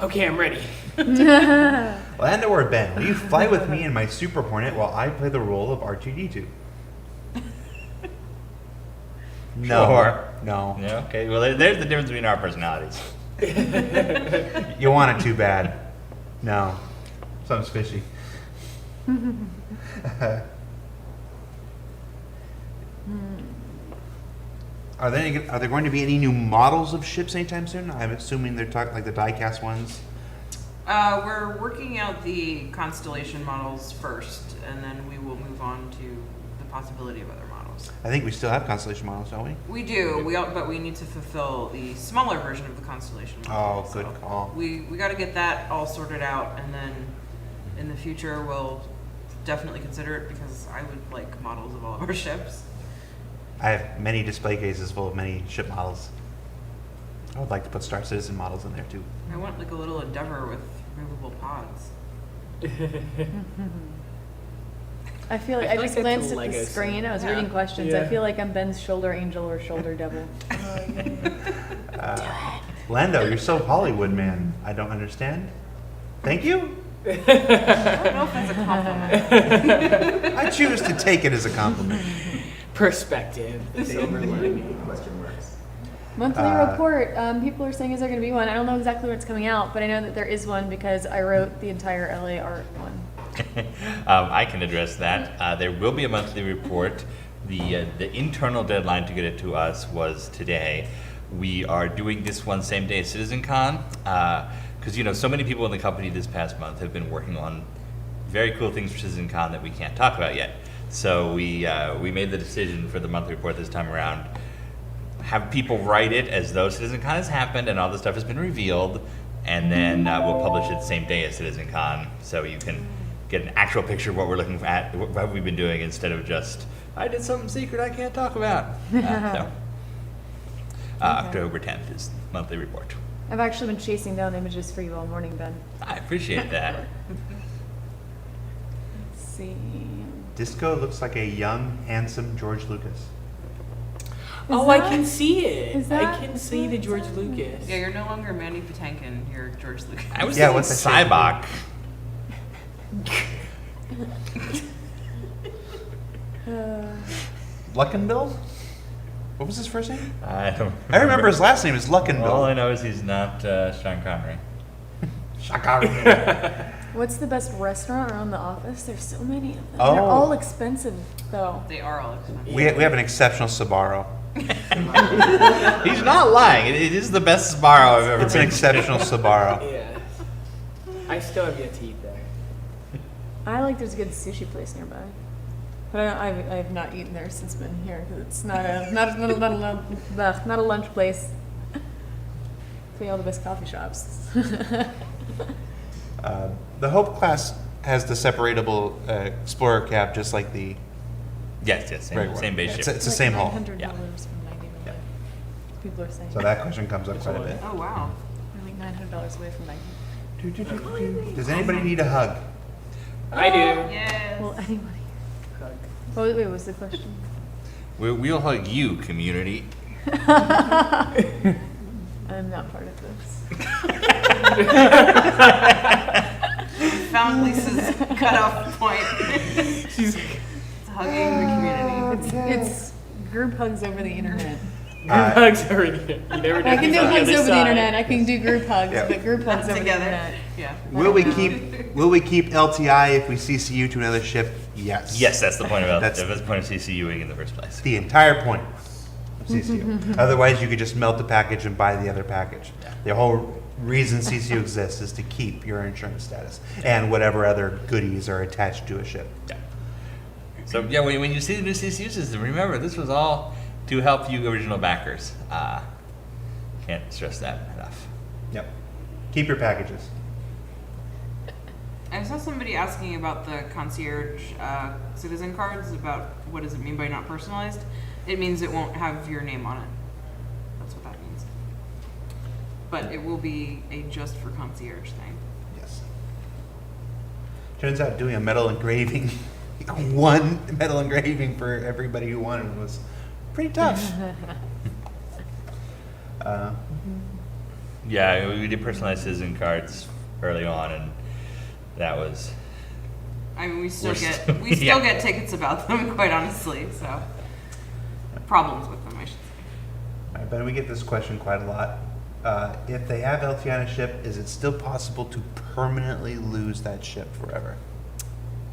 Okay, I'm ready. Lando or Ben, will you fly with me in my Super Hornet while I play the role of R2-D2? No. Sure. No. Yeah, okay. Well, there's the difference between our personalities. You want it too bad. No. Something's fishy. Are there going to be any new models of ships anytime soon? I'm assuming they're talking like the die-cast ones. We're working out the Constellation models first, and then we will move on to the possibility of other models. I think we still have Constellation models, don't we? We do, but we need to fulfill the smaller version of the Constellation model. Oh, good call. We got to get that all sorted out, and then in the future we'll definitely consider it, because I would like models of all of our ships. I have many display cases full of many ship models. I would like to put Star Citizen models in there too. I want like a little Endeavor with removable pods. I feel like I feel I just like that's glanced a at Lego the screen. I was set. reading questions. Yeah. I feel like I'm Ben's shoulder angel or shoulder devil. Lando, you're so Hollywood, man. I don't understand. Thank you. I don't know if that's a compliment. I choose to take it as a compliment. Perspective. The silver lining, question marks. Monthly report. People are saying, is there going to be one? I don't know exactly when it's coming out, but I know that there is one because I wrote the entire LA art one. I can address that. There will be a monthly report. The internal deadline to get it to us was today. We are doing this one same day as CitizenCon, because so many people in the company this past month have been working on very cool things for CitizenCon that we can't talk about yet. So we made the decision for the monthly report this time around, have people write it as though CitizenCon has happened and all the stuff has been revealed, and then we'll publish it the same day as CitizenCon, so you can get an actual picture of what we're looking at, what we've been doing, instead of just, I did something secret I can't talk about. October 10th is monthly report. I've actually been chasing down images for you all morning, Ben. I appreciate that. Let's see. Disco looks like a young, handsome George Lucas. Oh, I can see it. is I that- can see the George Lucas. Yeah, you're no longer Mandy Patinkin, you're George Lucas. I was Yeah, thinking what's that say? Cybok. Luckenbill? What was his first name? I don't I remember his last name is Luckenbill. All I know is he's not Sean Connery. What's the best restaurant around the office? There's so many of them. Oh. They're all expensive, though. They are all expensive. We have an exceptional Sbarro. He's not lying. It is the best Sbarro I've ever It's an been exceptional Sbarro. Yeah. I still have yet to eat there. I like there's a good sushi place nearby. But I have not eaten there since been here because it's not a lunch place. We all the best coffee shops. The Hope class has the separatable Explorer cab, just like the Yes, regular same one. base It's, ship. it's the same hull. $900 Yeah. from 90 Yeah. people are saying. So that question comes up quite a bit. Oh, wow. We're like $900 away from 90. Does anybody need a hug? I do. Yes. Well, anybody. Oh, wait, what was the question? We'll hug you, community. I'm not part of this. Found Lisa's cutoff point. She's It's hugging the community. It's group hugs over the internet. group hugs already. You never know I can who's do on hugs other over the side. internet. I can do group hugs, Yeah. but group hugs Not over the together. internet. Yeah. Will we keep LTI if we CCU to another ship? Yes. Yes, that's the point about That's- that's the point of CCUing in the first place. The entire point of CCU. Otherwise, you could just melt the package and buy the other package. The whole reason CCU exists is to keep your insurance status and whatever other goodies are attached to a ship. Yeah. So yeah, when you see the new CCU system, remember this was all to help you original backers. Can't stress that enough. Yep. Keep your packages. I saw somebody asking about the concierge citizen cards, about what does it mean by not personalized. It means it won't have your name on it. That's what that means. But it will be a just for concierge thing. Yes. Turns out doing a metal engraving, one metal engraving for everybody who wanted was pretty tough. Yeah, we did personalized citizen cards early on, and that was I mean, we still We're get still- we still yeah. get tickets about them, quite honestly. So problems with them, I should say. All right, but we get this question quite a lot. If they have LTI on a ship, is it still possible to permanently lose that ship forever?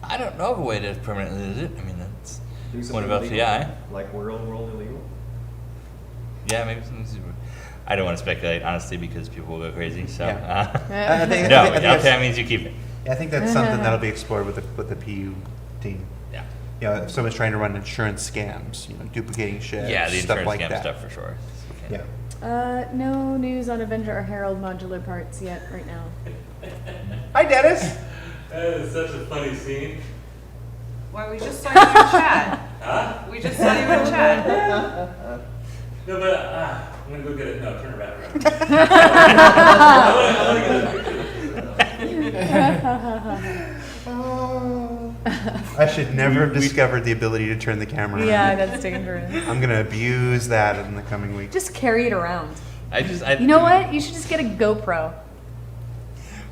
I don't know of a way to permanently lose it. I mean that's Do one of something illegal, LTI. like world illegal. Yeah, maybe something super. I don't want to speculate honestly because people will go crazy. So Yeah. Yeah. no, I think that's- LTI means you keep it. I think that's something that'll be explored with the PU team. Yeah. You know, if someone's trying to run insurance scams, you know, duplicating ships, Yeah, the stuff insurance like scam that. stuff for sure. Yeah. No news on Avenger or Herald modular parts yet right now. Hi, Dennis. That is such a funny scene. Why, we just saw you in chat. Huh? We just saw you in chat. No, but I'm gonna go get it. No, turn it back around. I wanna get a picture. I should never have discovered the ability to turn the camera on. Yeah, that's dangerous. I'm gonna abuse that in the coming weeks. Just carry it around. You know what? You should just get a GoPro.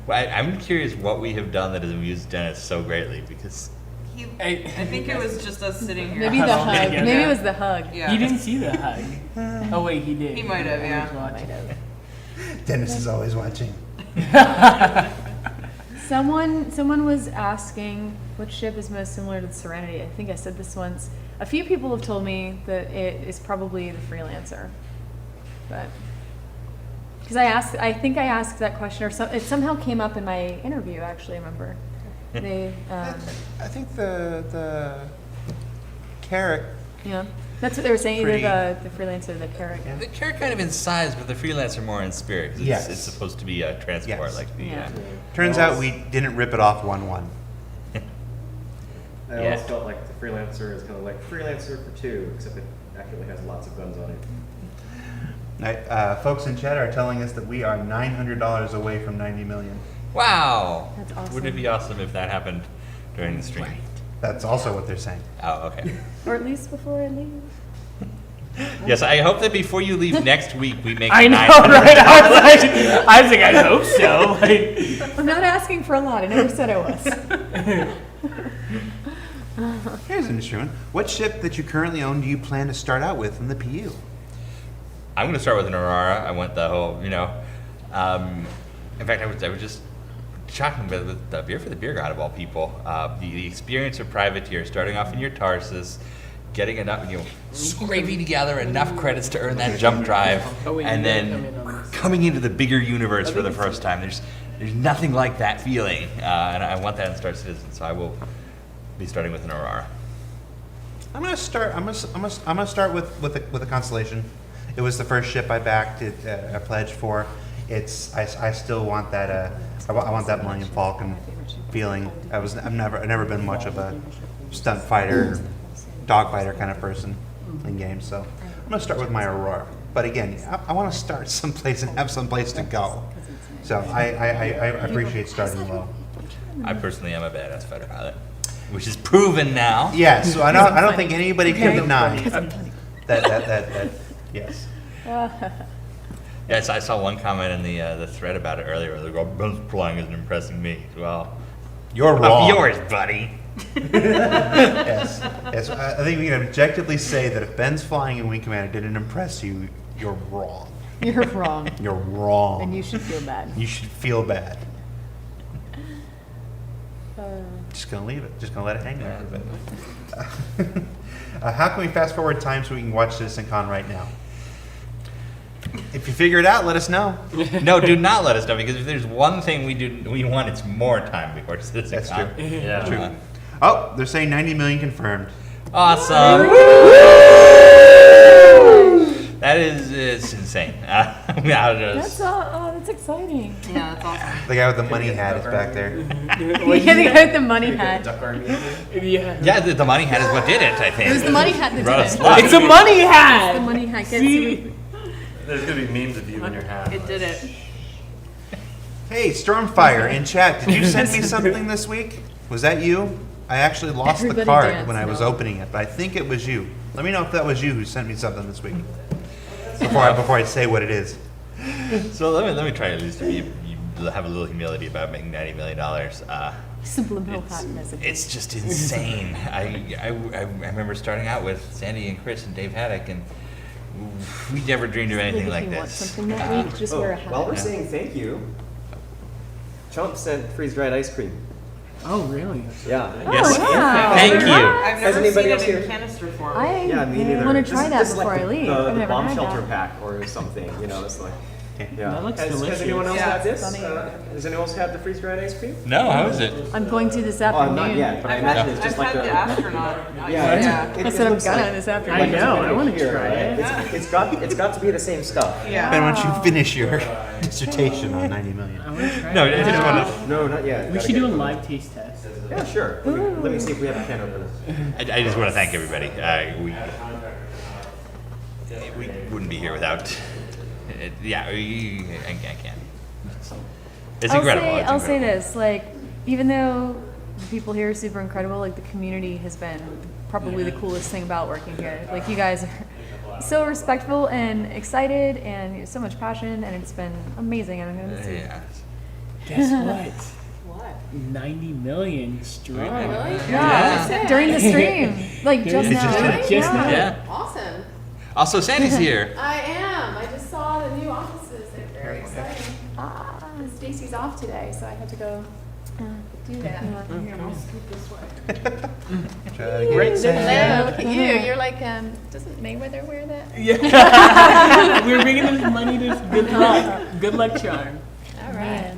I'm curious what we have done that has amused Dennis so greatly because I think it was just us sitting here. Maybe the huddled hug. together. Maybe it was the hug. Yeah. He didn't see the hug. Oh wait, he did. He might have, yeah. I was watching. Dennis is always watching. Someone was asking which ship is most similar to the Serenity. I think I said this once. A few people have told me that it is probably the Freelancer, but because I think I asked that question, or it somehow came up in my interview. Actually, I remember. They, I think the Carrick. yeah, that's what they were saying. Pretty- Either the Freelancer or the Carrick. Yeah. the carrot kind of in size, but the freelancer more in spirit. 'Cause Yes. it's supposed to be a transport Yes. like the. Yeah. Turns out we didn't rip it off 1-1. I always felt like the Freelancer is kind of like Freelancer for 2, except it actually has lots of guns on it. Folks in chat are telling us that we are $900 away from 90 million. Wow. That's awesome. Wouldn't it be awesome if that happened during the stream? That's also what they're saying. Oh, okay. Or at least before I leave. Yes, I hope that before you leave next week, we make I know, 900. right? I was like, I hope so. Like, I'm not asking for a lot. I never said I was. Here's an interesting one. What ship that you currently own do you plan to start out with in the PU? I'm going to start with an Aurora. I want the whole, in fact, I was just shocking with the beer for the beer god of all people. The experience of privateer, starting off in your Tarsus, getting enough, scraping together enough credits to earn that jump drive, Oh, wait, and you then gotta come in on this. coming into the bigger universe for the first time. There's nothing like that feeling, and I want that in Star Citizen. So I will be starting with an Aurora. I'm gonna start with a Constellation. It was the first ship I backed. I pledged for. I still want that. I want that Millennium Falcon feeling. I've never been much of a stunt fighter, dogfighter kind of person in games. So I'm gonna start with my Aurora. But again, I want to start someplace and have someplace to go. So I appreciate starting low. I personally am a badass fighter pilot, which is proven now. Yes, so I don't think anybody can deny that. Yes. Yes, I saw one comment in the thread about it earlier. Like, oh, Ben's flying isn't impressing me. Well, You're wrong. of yours, buddy. Yes. I think we can objectively say that if Ben's flying in Wing Commander didn't impress you, you're wrong. You're wrong. You're wrong. And you should feel bad. You should feel bad. Just gonna leave it. Just gonna let it hang there for a bit. How can we fast forward time so we can watch CitizenCon right now? If you figure it out, let us know. No, do not let us know, because if there's one thing we want, it's more time before CitizenCon. That's true. Yeah. True. Oh, they're saying 90 million confirmed. Awesome. That is, it's insane. That's exciting. Yeah, that's awesome. The guy with the money hat is back there. Yeah, the guy with the money hat. Duck Army. Yeah. Yeah, the money hat is what did it, I think. It was the money hat that Brought did us it. luck. It's a money The hat. money hat gets See? you. There's gonna be memes of you in your hat. It did it. Hey, Stormfire in chat, did you send me something this week? Was that you? I actually lost the Everybody card dance when I was now. opening it, but I think it was you. Let me know if that was you who sent me something this week. Before I say what it is. So let me try at least to have a little humility about making $90 million. Subliminal hat message. It's just insane. I remember starting out with Sandy and Chris and Dave Haddock, and we never dreamed of anything If like you want this. something that week, just wear a hat. While we're Yeah. saying thank you, Chump sent freeze-dried ice cream. Oh, really? Yeah. Yes. wow. Thank you. I've Has never anybody seen else it in here? canister form. Yeah, me neither. want to This try is- that this is before like I leave. The I've never bomb had shelter that. pack or something, you know, it's like, yeah. That looks Has delicious. anyone else Yeah, had this? it's funny. Has anyone else had the freeze-dried ice cream? No, how is it? I'm going to this Oh, afternoon. not yet, but I I've imagine had, it's just I've like had a. the astronaut. Yeah, Yeah. I said I'm looks gonna like- this I afternoon. know, I wanna Here, try it. It's got to be the same stuff. Yeah. Ben, why don't you finish your dissertation on 90 million? I want to try No, it. I just want to. No, not yet. We Gotta should get do a it. live taste test. Yeah, sure. Let me see if we have a can opener. I just want to thank everybody. We wouldn't be here without. I can't. It's incredible. It's I'll say incredible. this, like, even though the people here are super incredible, like, the community has been probably the coolest thing about working here. Like, you guys are so respectful and excited, and you have so much passion, and it's been amazing, and I'm gonna miss you. Yeah. Guess what? What? 90 million strong. Yeah, during the stream, like, just It's just- now. just now. Yeah. Awesome. Also, Sandy's here. I am. I just saw the new offices. They're very exciting. Stacy's off today, so I had to go do that. Great Hello, look at you. You're like, doesn't Mayweather wear that? Yeah. We're bringing this money to good luck. Good luck charm. All right.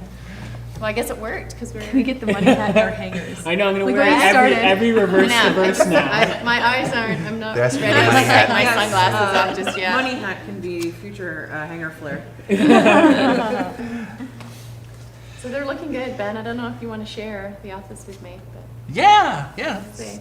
Well, I guess it worked because we're. We get the money hat in our hangers. I know, I'm going to Like wear when we started. every reverse No, reverse now. my eyes aren't. I'm not That's ready money to take hat. my Yes, sunglasses off just yet. Money hat can be future hanger flare. So they're looking good, Ben. I don't know if you want to share the office with me, but Yeah. let's see.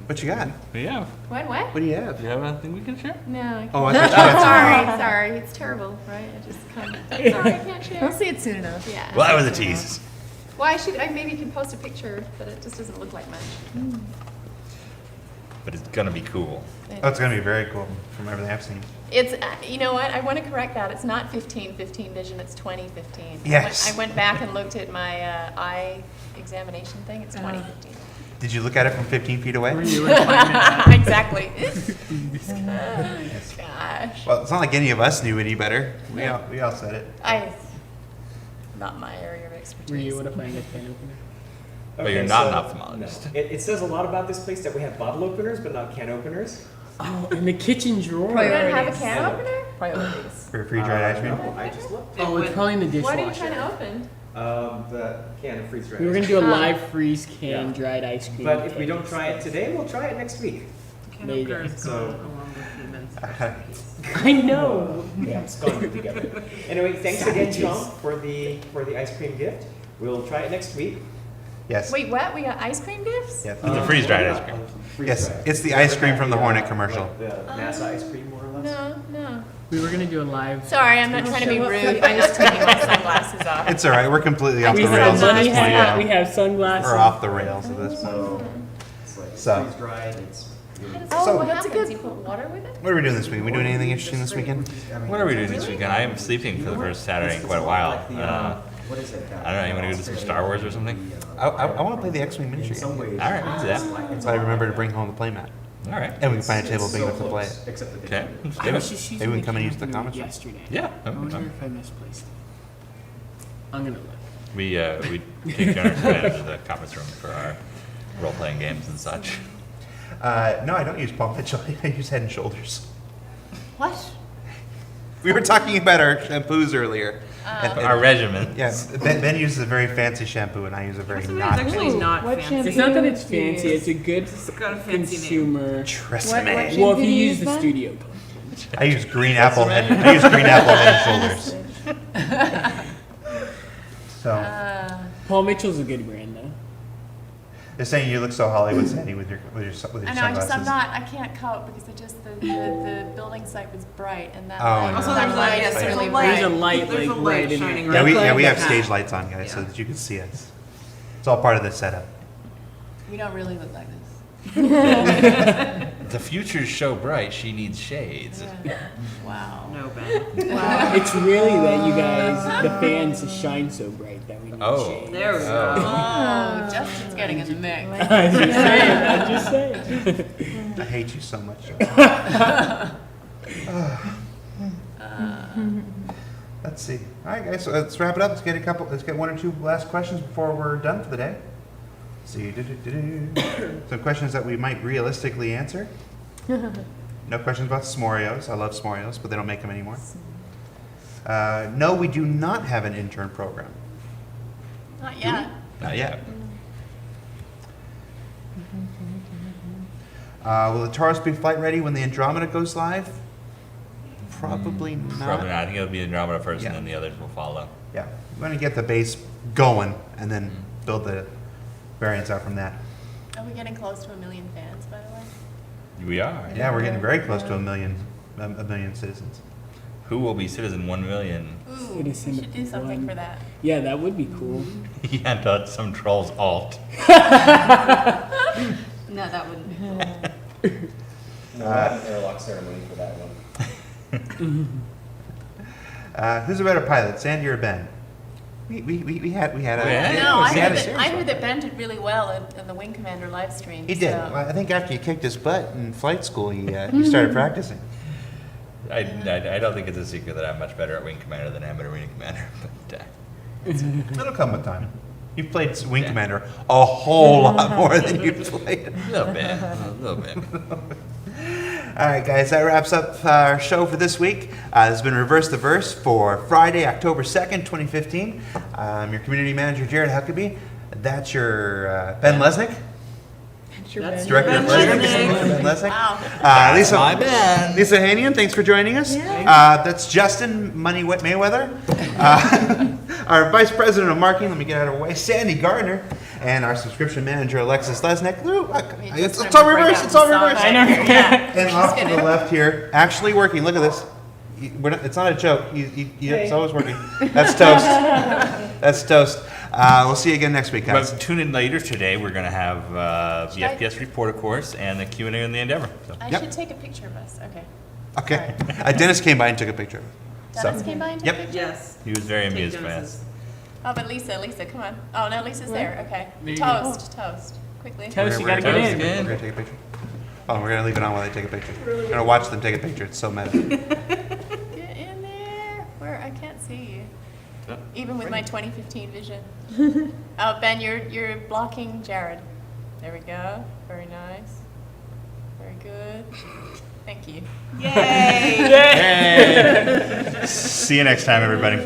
What you got? Yeah. What? What do you have? Do you have anything we can share? No. I can't. Oh, I thought you had some. Sorry. It's terrible, right? I just come. Sorry, I can't share. Don't see it soon enough. Yeah. Well, that was a tease. Well, I maybe can post a picture, but it just doesn't look like much. But it's gonna be cool. Oh, it's gonna be very cool from everything I've seen. It's, you know what, I want to correct that. It's not 1515 vision, it's 2015. Yes. I went back and looked at my eye examination thing, it's 2015. Did you look at it from 15 feet away? Exactly. Gosh. Well, it's not like any of us knew any better. We all said it. Not my area of expertise. Were you want to find a can opener? But you're not an ophthalmologist. No. It says a lot about this place that we have bottle openers, but not can openers. Oh, in the kitchen drawer. You don't have a Priorities. can opener? Priorities. For free dried ice cream? No, I just looked. Oh, it's probably in the What are you dishwasher. trying to open? The can of freeze-dried. We were ice going to do a Ah. live freeze can Yeah. dried ice cream. But if we don't try it today, we'll try it next week. Can Maybe. openers go So- along with humans. I know. Yeah, it's gone together. Anyway, thanks again, Chump, for the ice cream gift. We'll try it next week. Yes. Wait, what? We got ice cream gifts? Yes. It's a freeze-dried ice cream. Yes, it's the ice cream from the Hornet commercial. Like the NASA ice cream, more or less. No. We were gonna do a live. Sorry, I'm not trying to be rude. I'm just taking my sunglasses off. It's all right. We're completely off We the have, rails at this we point. have, we Yeah. have sunglasses. We're off the rails at this point. So it's like So- freeze dried. It's Oh, So- what happens? You put water with it? What are we doing this week? We doing anything interesting this weekend? What are we doing this weekend? I am sleeping for the first Saturday in quite a while. what is it? I don't know, you wanna go do some Star Wars or something? I want to play the X-Wing miniature In some game. ways, All right, we can do that. So I remember to bring home the playmat. All right. And we can find a table big enough to play it. Except the Okay. let's I do was it. just Maybe using we can the come and use the camera comments room. yesterday. Yeah, I that'd be wonder fun. if I misplaced it. I'm gonna look. We take generous advantage of the conference room for our role-playing games and such. No, I don't use Paul Mitchell. I use Head and Shoulders. What? We were talking about our shampoos earlier. And- Our regimen. Yes, Ben uses a very fancy shampoo, and I use a very It's not actually not what fancy. shampoo? It's not that it's fancy. It's a good got a fancy consumer. Tresemme. What Well, if shampoo you do you use use, the Ben? studio. I use green apple head. I use green apple Head and Shoulders. So Paul Mitchell's a good brand though. they're saying you look so Hollywood Sandy with your I know, sunglasses. I can't cope because the building site was bright and that Oh, light, no. Also, that there's a, light yes, is there's really a bright. light. There's a light, There's a like, light right in shining it. Yeah, right we have Yeah. stage lights on, guys, so Yeah. that you can see us. It's all part of the setup. We don't really look like this. The future's so bright, she needs shades. Wow. No, Ben. It's really that you guys, the fans shine so bright that we need Oh. shade. There we Oh. go. Oh, Justin's getting in the mix. I'm just saying. I'm just saying. I hate you so much. Let's see. All right, guys. So let's wrap it up. Let's get one or two last questions before we're done for the day. Let's see. Some questions that we might realistically answer. No questions about s'morios. I love s'morios, but they don't make them anymore. No, we do not have an intern program. Not yet. Not yet. Will the Taurus be flight ready when the Andromeda goes live? Probably not. Probably not. I think it'll be Andromeda first, Yeah. and then the others will follow. Yeah, we're going to get the base going and then build the variants out from that. Are we getting close to 1 million fans, by the way? We are. Yeah, we're getting very close to a million citizens. Who will be Citizen 1 million? Ooh, we Citizen should do something one. for that. Yeah, that would be cool. Yeah, that's some trolls alt. No, that wouldn't be cool. No, I have an airlock ceremony for that one. Who's a better pilot, Sandy or Ben? We had a. Yeah. No, I we had heard, a series I on heard it. that Ben did really well in the Wing Commander live stream. He did. So. I think after he kicked his butt in flight school, he started practicing. I don't think it's a secret that I'm much better at Wing Commander than I am at Arena Commander, but It'll come with time. You've played Wing Commander a whole lot more than you've played. a little bit. A little bit. All right, guys, that wraps up our show for this week. This has been Reverse the Verse for Friday, October 2nd, 2015. I'm your community manager, Jared Huckabee. That's your Ben Lesnick, That's director of Ben Lesnick. Lesnick. Ben Lesnick. Wow. Lisa, my Ben. Lisa Hanian, thanks for joining us. That's Justin Money Mayweather. Our Vice President of Marketing, let me get out of the way, Sandy Gardner. And our subscription manager, Alexis Lesnick. It's all reversed. It's all reversed. I know. And off to the left here, actually working. Look at this. It's not a joke. It's always working. That's toast. That's toast. We'll see you again next week, guys. But tune in later today. We're going to have the Should I- FPS report, of course, and the Q&A on the Endeavor. So. I Yep. should take a picture of us. Okay. Okay. Dennis came by and took a picture. Dennis came by and took Yep. a picture? Yes. He was very Take amused by Dennis's. us. Oh, but Lisa, come on. Oh, no, Lisa's there. Okay. There you go. Toast. Quickly. Toast, you We're gotta gonna get take a in. picture. We're gonna take a picture. Oh, we're gonna leave it on while they take a picture. We're gonna watch them take a picture. It's so meta. Get in there. Where I can't see you. Even with my 2015 vision. Oh, Ben, you're blocking Jared. There we go. Very nice. Very good. Thank you. Yay! Yay! See you next time, everybody.